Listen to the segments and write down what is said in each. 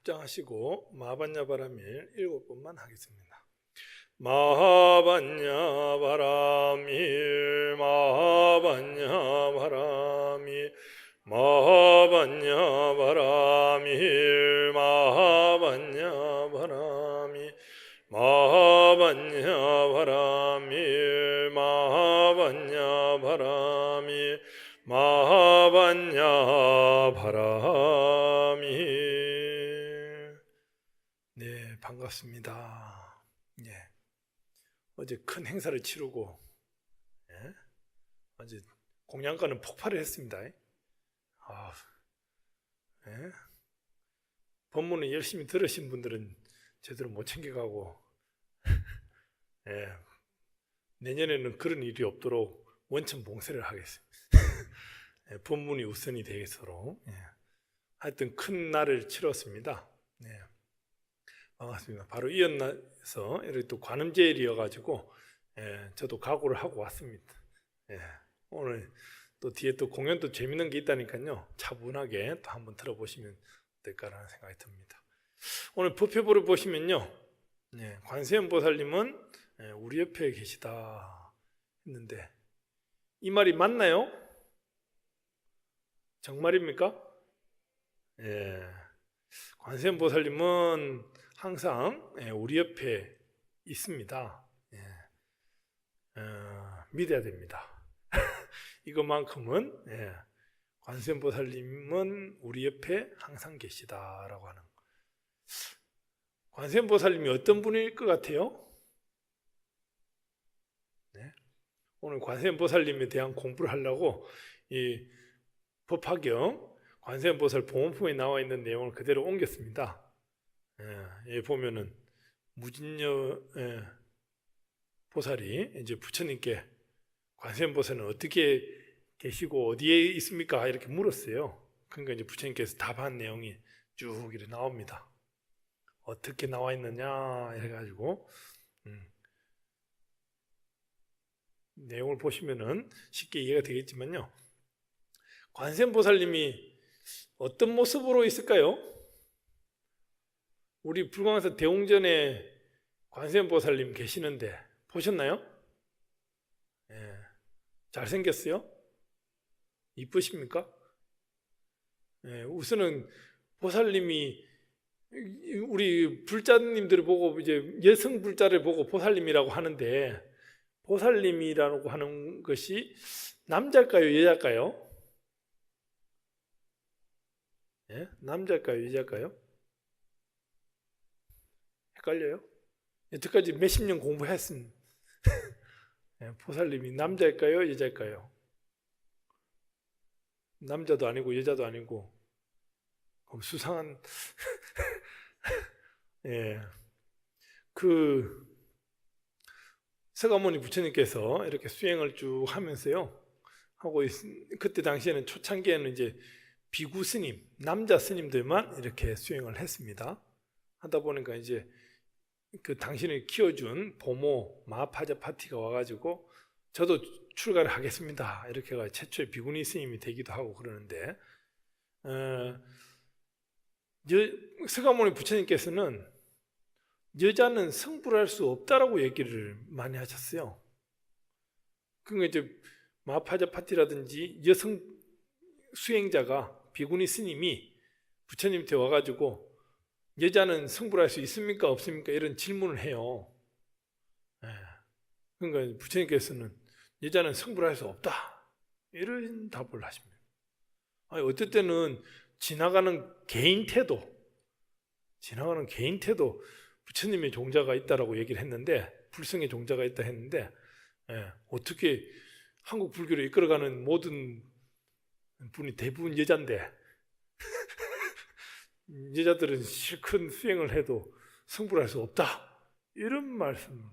합장하시고 마반야바라밀 7번만 하겠습니다. 마반야바라밀 마반야바라밀 마반야바라밀 마반야바라밀 마반야바라밀 마반야바라밀 마반야바라밀. 네, 반갑습니다. 예. 어제 큰 행사를 치르고, 예? 어제 공양가는 폭발을 했습니다. 예? 법문을 열심히 들으신 분들은 제대로 못 챙겨가고, 예. 내년에는 그런 일이 없도록 원천 봉쇄를 하겠습니다. 예, 법문이 우선이 되겠도록. 예. 하여튼 큰 날을 치렀습니다. 예. 반갑습니다. 바로 이어서 이렇게 또 관음제일이어가지고 저도 각오를 하고 왔습니다. 예. 오늘 또 뒤에 또 공연도 재밌는 게 있다니까요. 차분하게 또 한번 들어보시면 어떨까라는 생각이 듭니다. 오늘 부패부를 보시면요, 관세음보살님은 우리 옆에 계시다 했는데 이 말이 맞나요? 정말입니까? 예. 관세음보살님은 항상 우리 옆에 있습니다. 예. 믿어야 됩니다. 이것만큼은 관세음보살님은 우리 옆에 항상 계시다라고 하는. 관세음보살님이 어떤 분일 것 같아요? 네. 오늘 관세음보살님에 대한 공부를 하려고 이 법화경 관세음보살 봉헌품에 나와 있는 내용을 그대로 옮겼습니다. 여기 보면은 무진여 보살이 이제 부처님께 관세음보살은 어떻게 계시고 어디에 있습니까? 이렇게 물었어요. 그러니까 이제 부처님께서 답한 내용이 쭉 이렇게 나옵니다. 어떻게 나와 있느냐 해가지고 내용을 보시면은 쉽게 이해가 되겠지만요. 관세음보살님이 어떤 모습으로 있을까요? 우리 불광사 대웅전에 관세음보살님 계시는데 보셨나요? 예. 잘생겼어요? 이쁘십니까? 예. 우선은 보살님이 우리 불자님들을 보고 이제 여성 불자를 보고 보살님이라고 하는데 보살님이라고 하는 것이 남자일까요? 여자일까요? 예? 남자일까요? 여자일까요? 헷갈려요? 여태까지 몇십 년 공부했은 보살님이 남자일까요? 여자일까요? 남자도 아니고 여자도 아니고 수상한 예. 그 서가모니 부처님께서 이렇게 수행을 쭉 하면서요 하고 그때 당시에는 초창기에는 이제 비구 스님, 남자 스님들만 이렇게 수행을 했습니다. 하다 보니까 이제 그 당신을 키워준 보모 마하파자파티가 와가지고 저도 출가를 하겠습니다. 이렇게 해서 최초의 비구니 스님이 되기도 하고 그러는데 서가모니 부처님께서는 여자는 성불을 할 수 없다라고 얘기를 많이 하셨어요. 그러니까 이제 마하파자파티라든지 여성 수행자가 비구니 스님이 부처님한테 와가지고 여자는 성불할 수 있습니까? 없습니까? 이런 질문을 해요. 그러니까 부처님께서는 여자는 성불할 수 없다 이런 답을 하십니다. 아니, 어떨 때는 지나가는 개인 태도 부처님의 종자가 있다라고 얘기를 했는데 불성의 종자가 있다 했는데 어떻게 한국 불교를 이끌어가는 모든 분이 대부분 여잔데 여자들은 실컷 수행을 해도 성불할 수 없다 이런 말씀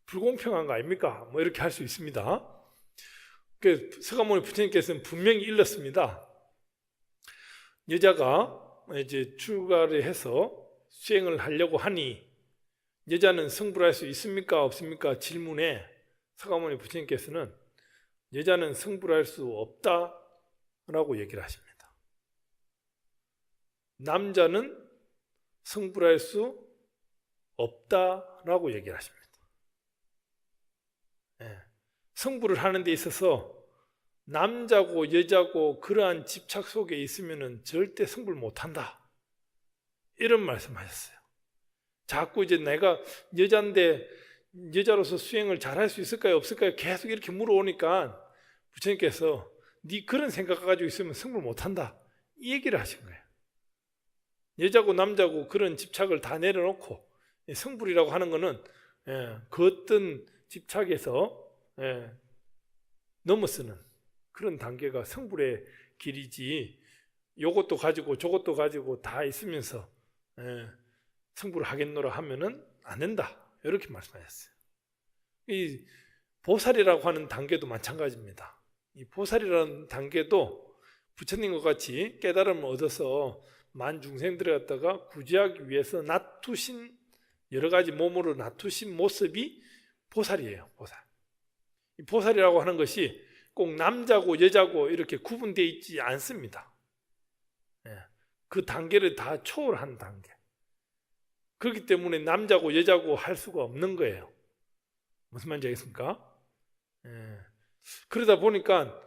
불공평한 거 아닙니까? 뭐 이렇게 할 수 있습니다. 서가모니 부처님께서는 분명히 일렀습니다. 여자가 이제 출가를 해서 수행을 하려고 하니 여자는 성불할 수 있습니까? 없습니까? 질문에 서가모니 부처님께서는 여자는 성불할 수 없다라고 얘기를 하십니다. 남자는 성불할 수 없다라고 얘기를 하십니다. 예. 성불을 하는 데 있어서 남자고 여자고 그러한 집착 속에 있으면 절대 성불 못한다, 이런 말씀하셨어요. 자꾸 이제 내가 여자인데 여자로서 수행을 잘할 수 있을까요 없을까요 계속 이렇게 물어오니까 부처님께서 네 그런 생각 가지고 있으면 성불 못한다, 이 얘기를 하신 거예요. 여자고 남자고 그런 집착을 다 내려놓고 성불이라고 하는 거는 그 어떤 집착에서 넘어서는 그런 단계가 성불의 길이지, 요것도 가지고 저것도 가지고 다 있으면서 성불을 하겠노라 하면은 안 된다, 이렇게 말씀하셨어요. 이 보살이라고 하는 단계도 마찬가지입니다. 이 보살이라는 단계도 부처님과 같이 깨달음을 얻어서 만 중생들을 갖다가 구제하기 위해서 낮추신, 여러 가지 몸으로 낮추신 모습이 보살이에요. 보살. 이 보살이라고 하는 것이 꼭 남자고 여자고 이렇게 구분되어 있지 않습니다. 그 단계를 다 초월한 단계. 그렇기 때문에 남자고 여자고 할 수가 없는 거예요. 무슨 말인지 알겠습니까? 그러다 보니까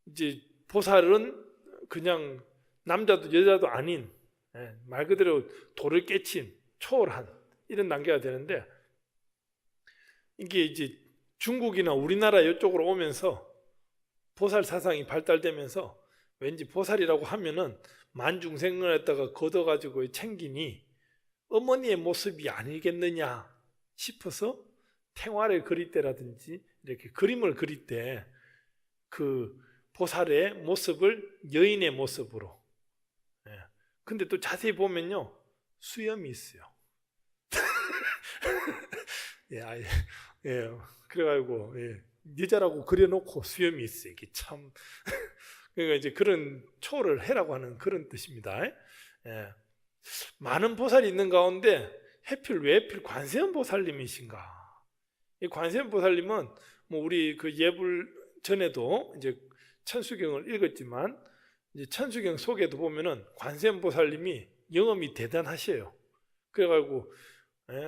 이제 보살은 그냥 남자도 여자도 아닌, 말 그대로 도를 깨친 초월한 이런 단계가 되는데, 이게 이제 중국이나 우리나라 이쪽으로 오면서 보살 사상이 발달되면서 왠지 보살이라고 하면은 만중생을 갖다가 걷어가지고 챙기니 어머니의 모습이 아니겠느냐 싶어서 태화를 그릴 때라든지 이렇게 그림을 그릴 때 그 보살의 모습을 여인의 모습으로, 근데 또 자세히 보면요 수염이 있어요. 그래가지고 여자라고 그려놓고 수염이 있어요. 이게 참 그러니까 이제 그런 초월을 해라고 하는 그런 뜻입니다. 많은 보살이 있는 가운데 왜 하필 관세음 보살님이신가? 이 관세음 보살님은 뭐 우리 그 예불 전에도 이제 천수경을 읽었지만, 이제 천수경 속에도 보면은 관세음 보살님이 영험이 대단하셔요. 그래가지고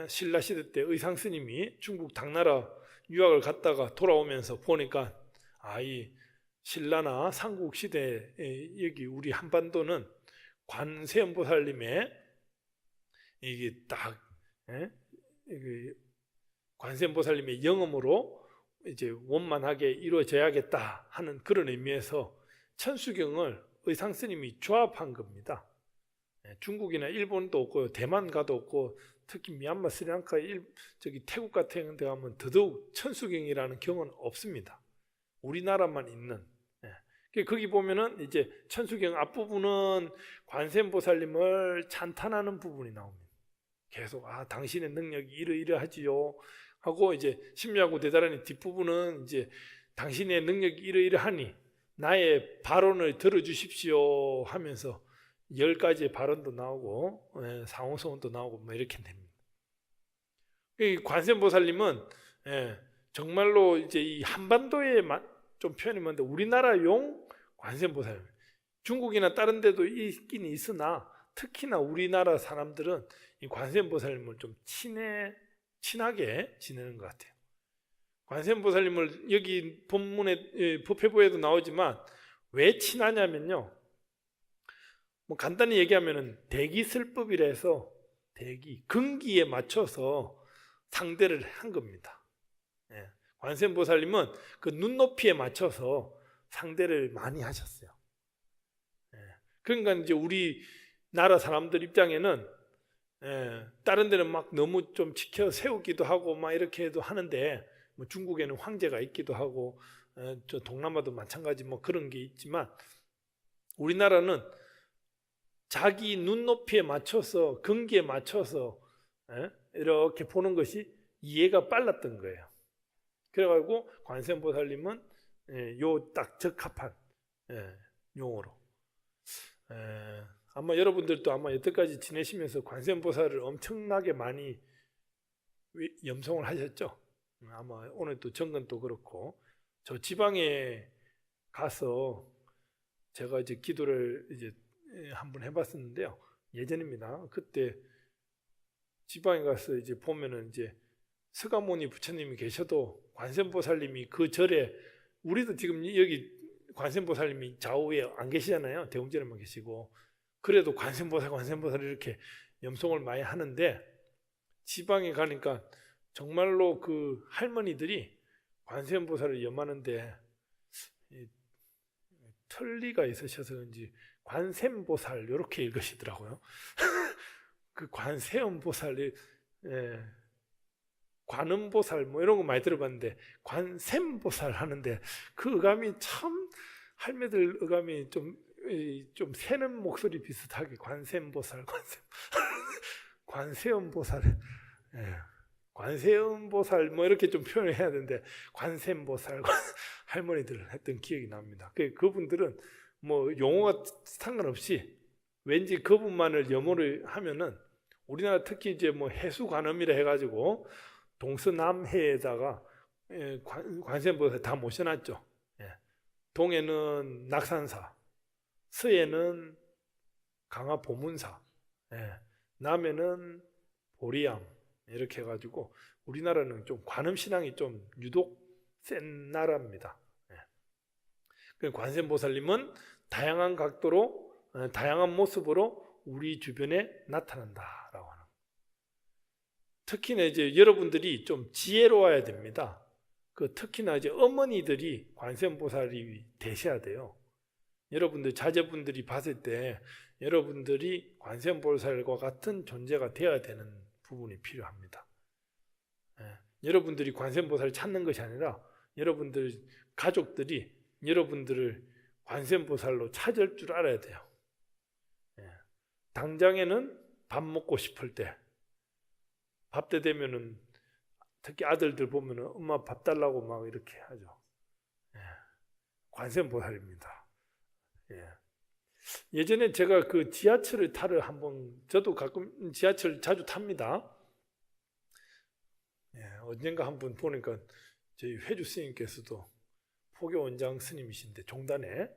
신라 시대 때 의상 스님이 중국 당나라 유학을 갔다가 돌아오면서 보니까 이 신라나 삼국 시대 여기 우리 한반도는 관세음 보살님의 이게 딱 관세음 보살님의 영험으로 이제 원만하게 이루어져야겠다 하는 그런 의미에서 천수경을 의상 스님이 조합한 겁니다. 중국이나 일본도 없고 대만 가도 없고 특히 미얀마, 스리랑카, 저기 태국 같은 데 가면 더더욱 천수경이라는 경은 없습니다. 우리나라만 있는. 거기 보면은 이제 천수경 앞부분은 관세음보살님을 찬탄하는 부분이 나옵니다. 계속 당신의 능력이 이러이러하지요 하고, 이제 심야구 대단하니 뒷부분은 이제 당신의 능력이 이러이러하니 나의 발언을 들어주십시오 하면서 10가지의 발언도 나오고 상호소원도 나오고 뭐 이렇게 됩니다. 이 관세음보살님은 정말로 이제 이 한반도에 좀 표현이 많은데 우리나라용 관세음보살님, 중국이나 다른 데도 있긴 있으나 특히나 우리나라 사람들은 이 관세음보살님을 좀 친하게 지내는 것 같아요. 관세음보살님을 여기 본문에 법회부에도 나오지만 왜 친하냐면요, 뭐 간단히 얘기하면은 대기슬법이라 해서 근기에 맞춰서 상대를 한 겁니다. 관세음보살님은 그 눈높이에 맞춰서 상대를 많이 하셨어요. 그러니까 이제 우리나라 사람들 입장에는 다른 데는 막 너무 좀 지켜 세우기도 하고 막 이렇게 해도 하는데, 뭐 중국에는 황제가 있기도 하고 저 동남아도 마찬가지 뭐 그런 게 있지만, 우리나라는 자기 눈높이에 맞춰서 근기에 맞춰서 이렇게 보는 것이 이해가 빨랐던 거예요. 그래가지고 관세음보살님은 요 딱 적합한 용어로, 아마 여러분들도 아마 여태까지 지내시면서 관세음보살을 엄청나게 많이 염송을 하셨죠. 아마 오늘 또 정근도 그렇고, 저 지방에 가서 제가 이제 기도를 이제 한번 해봤었는데요, 예전입니다. 그때 지방에 가서 이제 보면은 이제 서가모니 부처님이 계셔도 관세음보살님이 그 절에, 우리도 지금 여기 관세음보살님이 좌우에 안 계시잖아요. 대웅전에만 계시고. 그래도 관세음보살 이렇게 염송을 많이 하는데, 지방에 가니까 정말로 그 할머니들이 관세음보살을 염하는데 틀리가 있으셔서 그런지 관세음보살 이렇게 읽으시더라고요. 그 관세음보살이, 관음보살 뭐 이런 거 많이 들어봤는데 관세음보살 하는데 그 어감이 참, 할매들 어감이 좀 새는 목소리 비슷하게 관세음보살, 관세음보살, 관세음보살 뭐 이렇게 좀 표현을 해야 되는데 관세음보살 할머니들 했던 기억이 납니다. 그분들은 뭐 용어가 상관없이 왠지 그분만을 염호를 하면은, 우리나라 특히 이제 뭐 해수관음이라 해가지고 동서남해에다가 관세음보살 다 모셔놨죠. 동해는 낙산사, 서해는 강화보문사, 남해는 보리암, 이렇게 해가지고 우리나라는 좀 관음신앙이 좀 유독 센 나라입니다. 관세음보살님은 다양한 각도로, 다양한 모습으로 우리 주변에 나타난다라고 하는. 특히나 이제 여러분들이 좀 지혜로워야 됩니다. 특히나 이제 어머니들이 관세음보살이 되셔야 돼요. 여러분들 자제분들이 봤을 때 여러분들이 관세음보살과 같은 존재가 되어야 되는 부분이 필요합니다. 여러분들이 관세음보살을 찾는 것이 아니라 여러분들 가족들이 여러분들을 관세음보살로 찾을 줄 알아야 돼요. 당장에는 밥 먹고 싶을 때, 밥 때 되면은 특히 아들들 보면은 엄마 밥 달라고 막 이렇게 하죠. 관세음보살입니다. 예전에 제가 그 지하철을 타러 한번, 저도 가끔 지하철 자주 탑니다. 언젠가 한번 보니까 저희 회주 스님께서도 포교원장 스님이신데, 종단에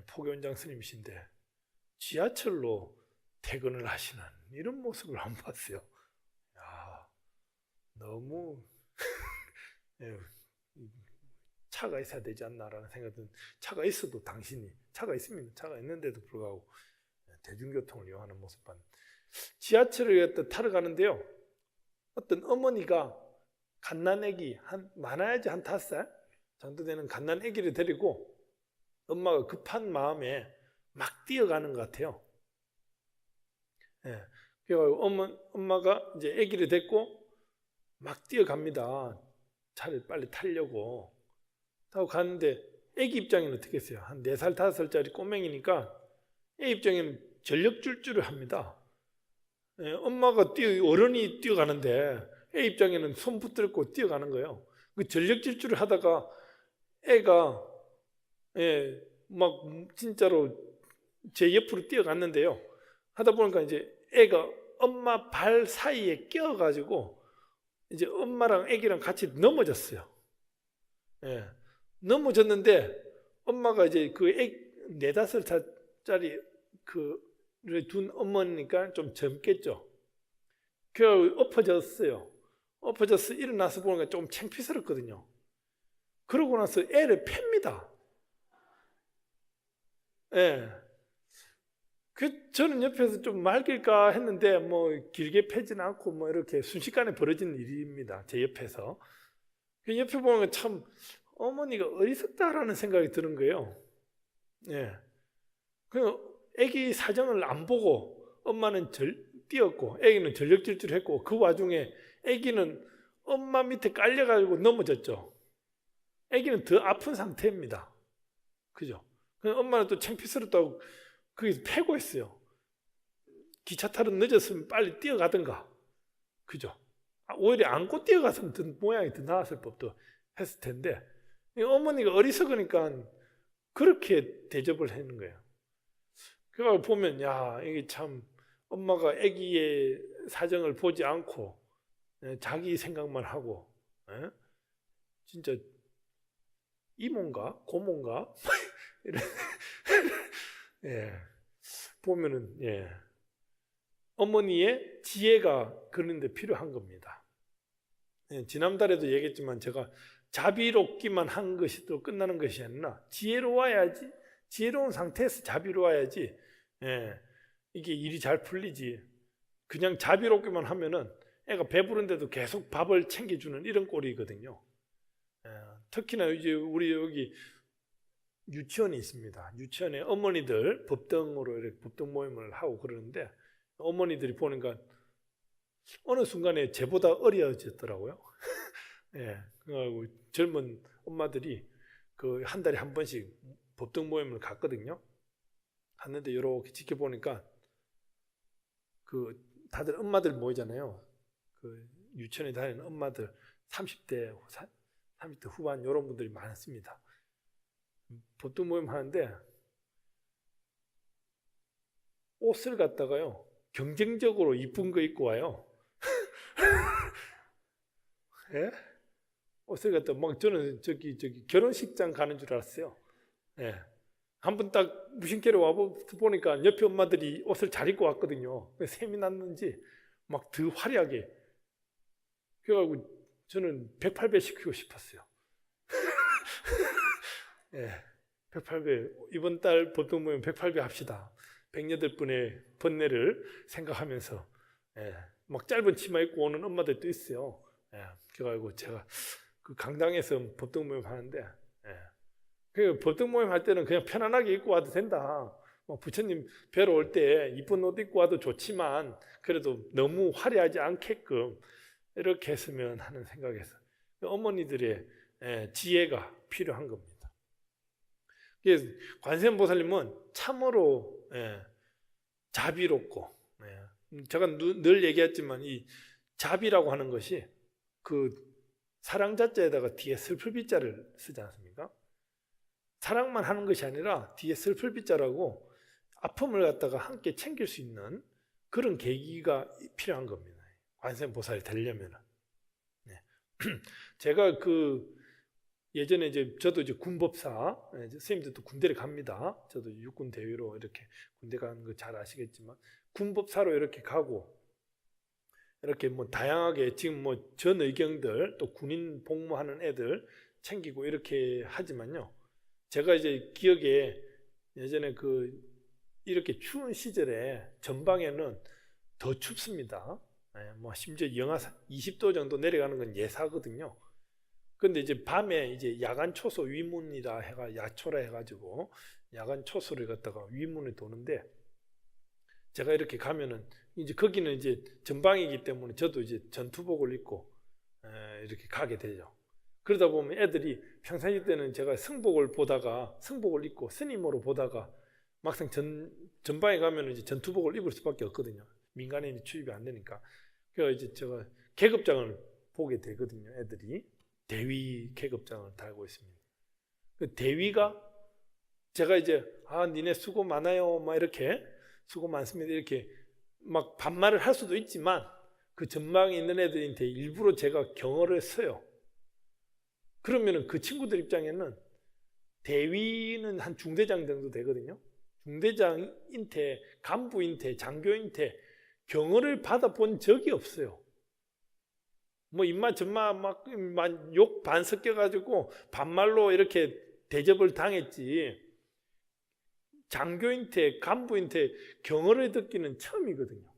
포교원장 스님이신데 지하철로 퇴근을 하시는 이런 모습을 안 봤어요. 야, 너무 차가 있어야 되지 않나라는 생각은, 차가 있어도 당신이, 차가 있습니다. 차가 있는데도 불구하고 대중교통을 이용하는 모습 반. 지하철을 타러 가는데요, 어떤 어머니가 갓난아기, 많아야지 한 5살 정도 되는 갓난아기를 데리고 엄마가 급한 마음에 막 뛰어가는 것 같아요. 그래서 엄마가 이제 아기를 데리고 막 뛰어갑니다. 차를 빨리 타려고 타고 가는데, 아기 입장에는 어떻게 했어요? 한 4살, 5살짜리 꼬맹이니까 애 입장에는 전력 질주를 합니다. 엄마가 어른이 뛰어가는데 애 입장에는 손 붙들고 뛰어가는 거예요. 그 전력 질주를 하다가 애가 막 진짜로 제 옆으로 뛰어갔는데요. 하다 보니까 이제 애가 엄마 발 사이에 껴가지고 이제 엄마랑 애기랑 같이 넘어졌어요. 넘어졌는데 엄마가 이제 그 4-5살짜리 그를 둔 어머니니까 좀 젊겠죠. 그 엎어졌어요. 엎어져서 일어나서 보니까 좀 창피스럽거든요. 그러고 나서 애를 팹니다. 저는 옆에서 좀 말길까 했는데 뭐 길게 패지는 않고 뭐 이렇게 순식간에 벌어진 일입니다. 제 옆에서. 그 옆에 보면 참 어머니가 어리석다라는 생각이 드는 거예요. 그 애기 사정을 안 보고 엄마는 뛰었고 애기는 전력 질주를 했고, 그 와중에 애기는 엄마 밑에 깔려가지고 넘어졌죠. 애기는 더 아픈 상태입니다. 그죠? 엄마는 또 창피스럽다고 거기서 패고 있어요. 기차 타러 늦었으면 빨리 뛰어가든가. 그죠? 오히려 안고 뛰어갔으면 모양이 더 나았을 법도 했을 텐데, 어머니가 어리석으니까 그렇게 대접을 하는 거예요. 그거 보면, 야, 이게 참 엄마가 아기의 사정을 보지 않고 자기 생각만 하고, 진짜 이모인가 고모인가 보면은 어머니의 지혜가 그런데 필요한 겁니다. 지난달에도 얘기했지만 제가 자비롭기만 한 것이 또 끝나는 것이 아니라 지혜로워야지, 지혜로운 상태에서 자비로워야지 이게 일이 잘 풀리지. 그냥 자비롭기만 하면은 애가 배부른데도 계속 밥을 챙겨주는 이런 꼴이거든요. 특히나 이제 우리 여기 유치원이 있습니다. 유치원에 어머니들 법정으로 이렇게 법정 모임을 하고 그러는데 어머니들이 보니까 어느 순간에 저보다 어려졌더라고요. 그리고 젊은 엄마들이 그 한 달에 한 번씩 법정 모임을 갔거든요. 갔는데 이렇게 지켜보니까 그 다들 엄마들 모이잖아요. 그 유치원에 다니는 엄마들 30대 후반 이런 분들이 많습니다. 법정 모임 하는데 옷을 갖다가요 경쟁적으로 이쁜 거 입고 와요. 예? 옷을 갖다 막 저는 저기 결혼식장 가는 줄 알았어요. 한 번 딱 무심결에 와 보니까 옆에 엄마들이 옷을 잘 입고 왔거든요. 셈이 났는지 막 더 화려하게. 그래가지고 저는 108배 시키고 싶었어요. 108배 이번 달 보통 모임 108배 합시다. 108분의 번뇌를 생각하면서 막 짧은 치마 입고 오는 엄마들도 있어요. 그래가지고 제가 그 강당에서 법정 모임 하는데 그 법정 모임 할 때는 그냥 편안하게 입고 와도 된다. 부처님 뵈러 올 때 이쁜 옷 입고 와도 좋지만 그래도 너무 화려하지 않게끔 이렇게 했으면 하는 생각에서 어머니들의 지혜가 필요한 겁니다. 관세음보살님은 참으로 자비롭고 제가 늘 얘기했지만 이 자비라고 하는 것이 그 사랑 자자에다가 뒤에 슬플 비자를 쓰지 않습니까? 사랑만 하는 것이 아니라 뒤에 슬플 비자라고 아픔을 갖다가 함께 챙길 수 있는 그런 계기가 필요한 겁니다. 관세음보살이 되려면. 제가 그 예전에 이제 저도 이제 군법사 선생님들도 군대를 갑니다. 저도 육군 대위로 이렇게 군대 가는 거 잘 아시겠지만 군법사로 이렇게 가고 이렇게 뭐 다양하게 지금 뭐 전 의경들 또 군인 복무하는 애들 챙기고 이렇게 하지만요. 제가 이제 기억에 예전에 그 이렇게 추운 시절에 전방에는 더 춥습니다. 뭐 심지어 영하 20도 정도 내려가는 건 예사거든요. 근데 이제 밤에 이제 야간 초소 위문이라 해가 야초라 해가지고 야간 초소를 갖다가 위문에 도는데 제가 이렇게 가면은 이제 거기는 이제 전방이기 때문에 저도 이제 전투복을 입고 이렇게 가게 되죠. 그러다 보면 애들이 평상시 때는 제가 승복을 입고 스님으로 보다가 막상 전방에 가면은 이제 전투복을 입을 수밖에 없거든요. 민간인이 출입이 안 되니까. 그래서 이제 제가 계급장을 보게 되거든요. 애들이 대위 계급장을 달고 있습니다. 그 대위가 제가 이제 니네 수고 많아요, 막 이렇게 수고 많습니다 이렇게 막 반말을 할 수도 있지만 그 전방에 있는 애들한테 일부러 제가 경어를 써요. 그러면은 그 친구들 입장에는 대위는 한 중대장 정도 되거든요. 중대장인테, 간부인테, 장교인테 경어를 받아본 적이 없어요. 뭐 입맛 전마 막 욕 반 섞여가지고 반말로 이렇게 대접을 당했지 장교인테, 간부인테 경어를 듣기는 처음이거든요.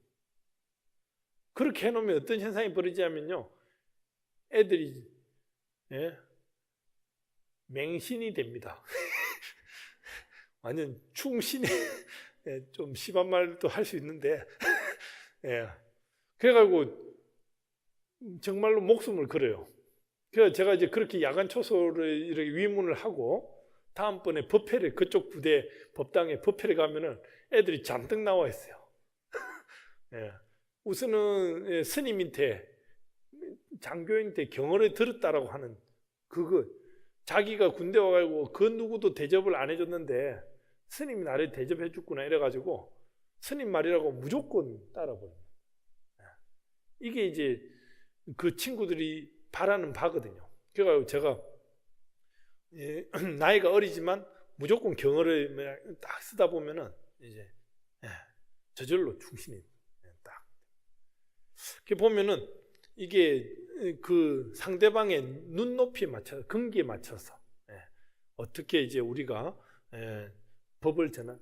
그렇게 해놓으면 어떤 현상이 벌어지냐면요. 애들이 맹신이 됩니다. 완전 충신이 좀 심한 말도 할 수 있는데 그래가지고 정말로 목숨을 걸어요. 그래서 제가 이제 그렇게 야간 초소를 이렇게 위문을 하고 다음번에 법회를 그쪽 부대 법당에 법회를 가면은 애들이 잔뜩 나와 있어요. 우선은 스님한테 장교인한테 경어를 들었다라고 하는 그거 자기가 군대 와가지고 그 누구도 대접을 안 해줬는데 스님이 나를 대접해 줬구나 이래가지고 스님 말이라고 무조건 따라버립니다. 이게 이제 그 친구들이 바라는 바거든요. 그래서 제가 나이가 어리지만 무조건 경어를 딱 쓰다 보면은 이제 저절로 충신이 딱 이렇게 보면은 이게 그 상대방의 눈높이에 맞춰서, 근기에 맞춰서 어떻게 이제 우리가 법을 전한,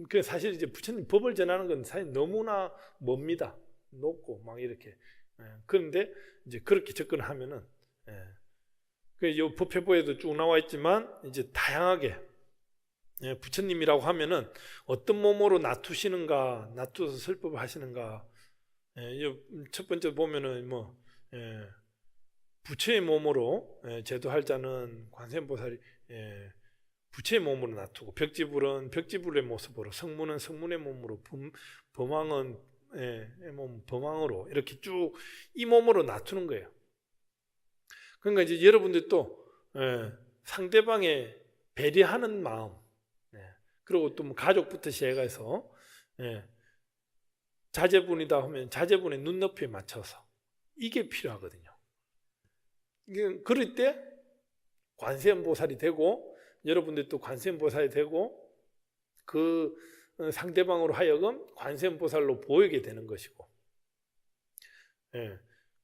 그 사실 이제 부처님 법을 전하는 건 사실 너무나 멉니다. 높고 막 이렇게. 그런데 이제 그렇게 접근하면은 그 법회부에도 쭉 나와 있지만 이제 다양하게 부처님이라고 하면은 어떤 몸으로 놔두시는가, 놔두어서 설법을 하시는가. 첫 번째 보면은 뭐 부처의 몸으로 제도할 자는 관세음보살이 부처의 몸으로 놔두고, 벽지불은 벽지불의 모습으로, 성문은 성문의 몸으로, 범왕은 몸 범왕으로 이렇게 쭉 이 몸으로 놔두는 거예요. 그러니까 이제 여러분들도 상대방의 배려하는 마음, 그리고 또 뭐 가족부터 시작해서 자제분이다 하면 자제분의 눈높이에 맞춰서 이게 필요하거든요. 그럴 때 관세음보살이 되고, 여러분들도 관세음보살이 되고, 그 상대방으로 하여금 관세음보살로 보이게 되는 것이고,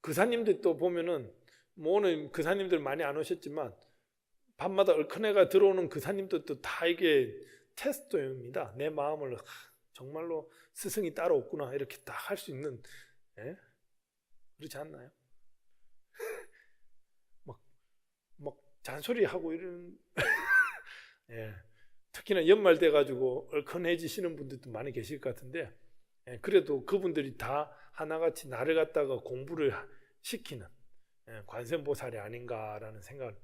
그사님들 또 보면은 뭐 오늘 그사님들 많이 안 오셨지만 밤마다 얼큰해가 들어오는 그사님들도 다 이게 테스트입니다. 내 마음을 정말로 스승이 따로 없구나 이렇게 딱 할 수 있는, 그렇지 않나요? 막 잔소리하고 이런 특히나 연말 돼가지고 얼큰해지시는 분들도 많이 계실 것 같은데, 그래도 그분들이 다 하나같이 나를 갖다가 공부를 시키는 관세음보살이 아닌가라는 생각을,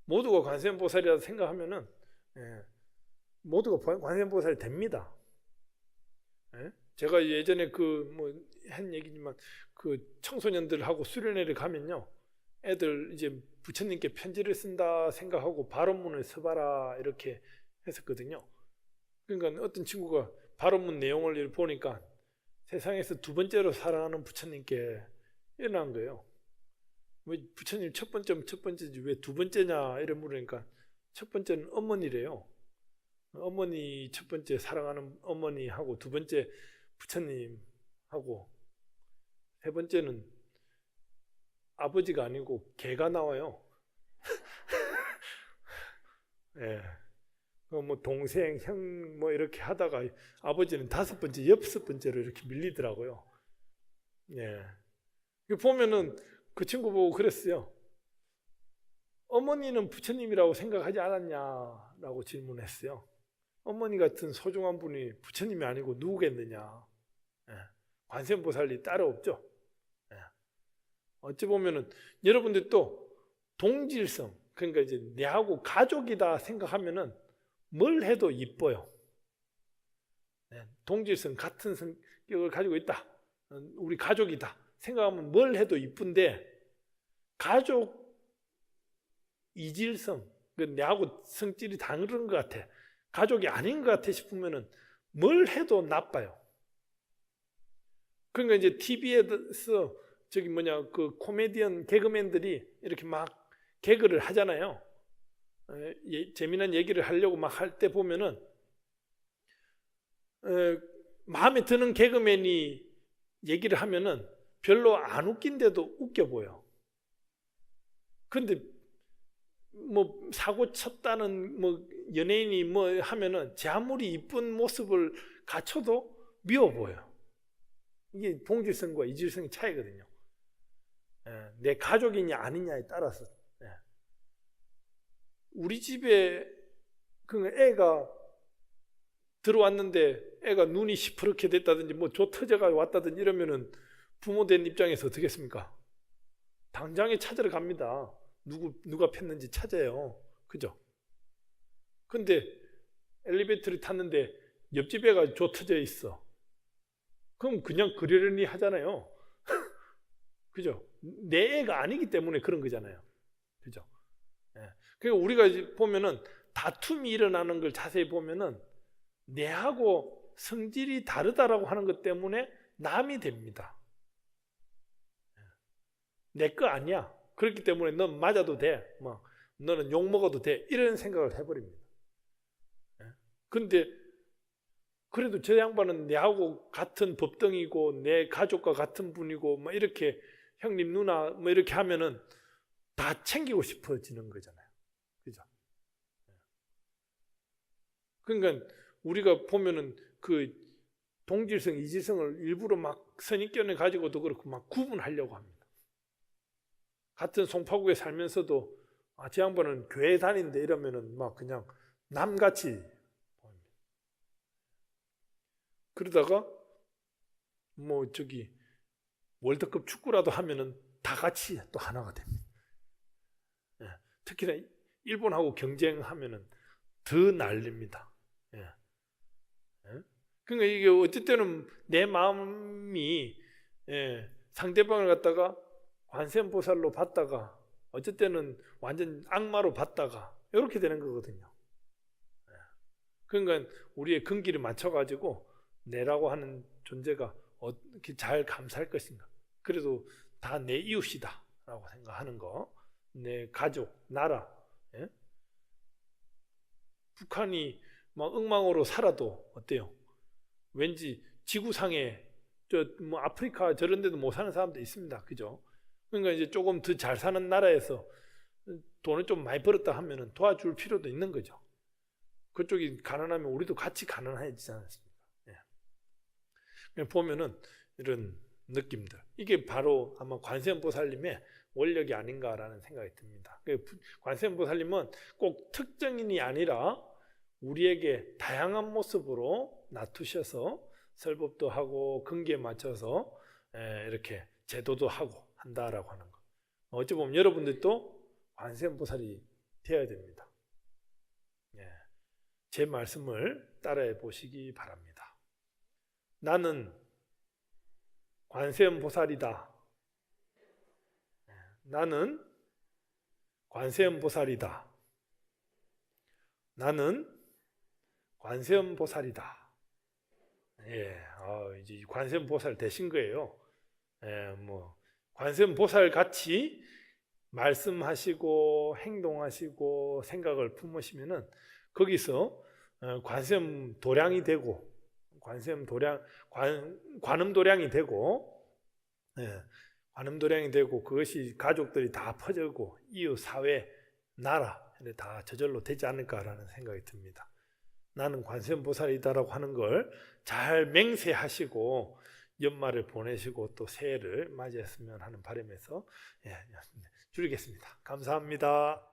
모두가 관세음보살이라고 생각하면은 모두가 관세음보살이 됩니다. 제가 예전에 그 뭐 한 얘기지만 그 청소년들하고 수련회를 가면요, 애들 이제 부처님께 편지를 쓴다 생각하고 발언문을 써봐라 이렇게 했었거든요. 그러니까 어떤 친구가 발언문 내용을 보니까 세상에서 두 번째로 사랑하는 부처님께 일어난 거예요. 왜 부처님 첫 번째지 왜 두 번째냐 이래 물으니까 첫 번째는 어머니래요. 어머니 첫 번째 사랑하는 어머니하고, 두 번째 부처님하고, 세 번째는 아버지가 아니고 개가 나와요. 뭐 동생, 형 뭐 이렇게 하다가 아버지는 다섯 번째, 여섯 번째로 이렇게 밀리더라고요. 보면은 그 친구 보고 그랬어요. 어머니는 부처님이라고 생각하지 않았냐라고 질문했어요. 어머니 같은 소중한 분이 부처님이 아니고 누구겠느냐. 관세음보살이 따로 없죠. 어찌 보면은 여러분들도 동질성, 그러니까 이제 내하고 가족이다 생각하면은 뭘 해도 이뻐요. 동질성, 같은 성격을 가지고 있다, 우리 가족이다 생각하면 뭘 해도 이쁜데, 가족 이질성, 내하고 성질이 다른 것 같아, 가족이 아닌 것 같아 싶으면은 뭘 해도 나빠요. 그러니까 이제 TV에서 그 코미디언 개그맨들이 이렇게 막 개그를 하잖아요. 재미난 얘기를 하려고 막 할 때 보면은 마음에 드는 개그맨이 얘기를 하면은 별로 안 웃긴데도 웃겨 보여. 근데 뭐 사고 쳤다는 뭐 연예인이 뭐 하면은 제 아무리 이쁜 모습을 갖춰도 미워 보여. 이게 동질성과 이질성의 차이거든요. 내 가족이냐 아니냐에 따라서. 우리 집에 그 애가 들어왔는데 애가 눈이 시퍼렇게 됐다든지 뭐 조 터져가 왔다든지 이러면은 부모 된 입장에서 어떻겠습니까? 당장에 찾으러 갑니다. 누가 폈는지 찾아요. 그죠? 근데 엘리베이터를 탔는데 옆집 애가 조 터져 있어. 그럼 그냥 그러려니 하잖아요. 그죠? 내 애가 아니기 때문에 그런 거잖아요. 그죠? 그러니까 우리가 이제 보면은 다툼이 일어나는 걸 자세히 보면은 내하고 성질이 다르다라고 하는 것 때문에 남이 됩니다. 내 거 아니야. 그렇기 때문에 넌 맞아도 돼. 뭐 너는 욕 먹어도 돼. 이런 생각을 해버립니다. 근데 그래도 저 양반은 내하고 같은 법덩이고 내 가족과 같은 분이고 뭐 이렇게 형님 누나 뭐 이렇게 하면은 다 챙기고 싶어지는 거잖아요. 그죠? 그러니까 우리가 보면은 그 동질성, 이질성을 일부러 막 선입견을 가지고도 그렇고 막 구분하려고 합니다. 같은 송파구에 살면서도 저 양반은 교회 다니는데 이러면은 막 그냥 남같이 보입니다. 그러다가 뭐 저기 월드컵 축구라도 하면은 다 같이 또 하나가 됩니다. 특히나 일본하고 경쟁하면은 더 난립니다. 그러니까 이게 어쩔 때는 내 마음이 상대방을 갖다가 관세음보살로 봤다가 어쩔 때는 완전 악마로 봤다가 이렇게 되는 거거든요. 그러니까 우리의 근기를 맞춰가지고 내라고 하는 존재가 어떻게 잘 감사할 것인가. 그래도 다 내 이웃이다 라고 생각하는 거. 내 가족, 나라. 북한이 막 엉망으로 살아도 어때요? 왠지 지구상에 뭐 아프리카 저런 데도 못 사는 사람도 있습니다. 그죠? 그러니까 이제 조금 더 잘 사는 나라에서 돈을 좀 많이 벌었다 하면은 도와줄 필요도 있는 거죠. 그쪽이 가난하면 우리도 같이 가난해지지 않습니까? 보면은 이런 느낌들. 이게 바로 아마 관세음보살님의 원력이 아닌가라는 생각이 듭니다. 관세음보살님은 꼭 특정인이 아니라 우리에게 다양한 모습으로 나투셔서 설법도 하고 근기에 맞춰서 이렇게 제도도 하고 한다라고 하는 거. 어찌 보면 여러분들도 관세음보살이 되어야 됩니다. 제 말씀을 따라해 보시기 바랍니다. 나는 관세음보살이다. 나는 관세음보살이다. 나는 관세음보살이다. 이제 관세음보살 되신 거예요. 뭐 관세음보살 같이 말씀하시고 행동하시고 생각을 품으시면은 거기서 관세음 도량이 되고 관세음 도량 관음 도량이 되고 관음 도량이 되고 그것이 가족들이 다 퍼지고 이웃 사회 나라 다 저절로 되지 않을까라는 생각이 듭니다. 나는 관세음보살이다라고 하는 걸 잘 맹세하시고 연말을 보내시고 또 새해를 맞이했으면 하는 바람에서 줄이겠습니다. 감사합니다.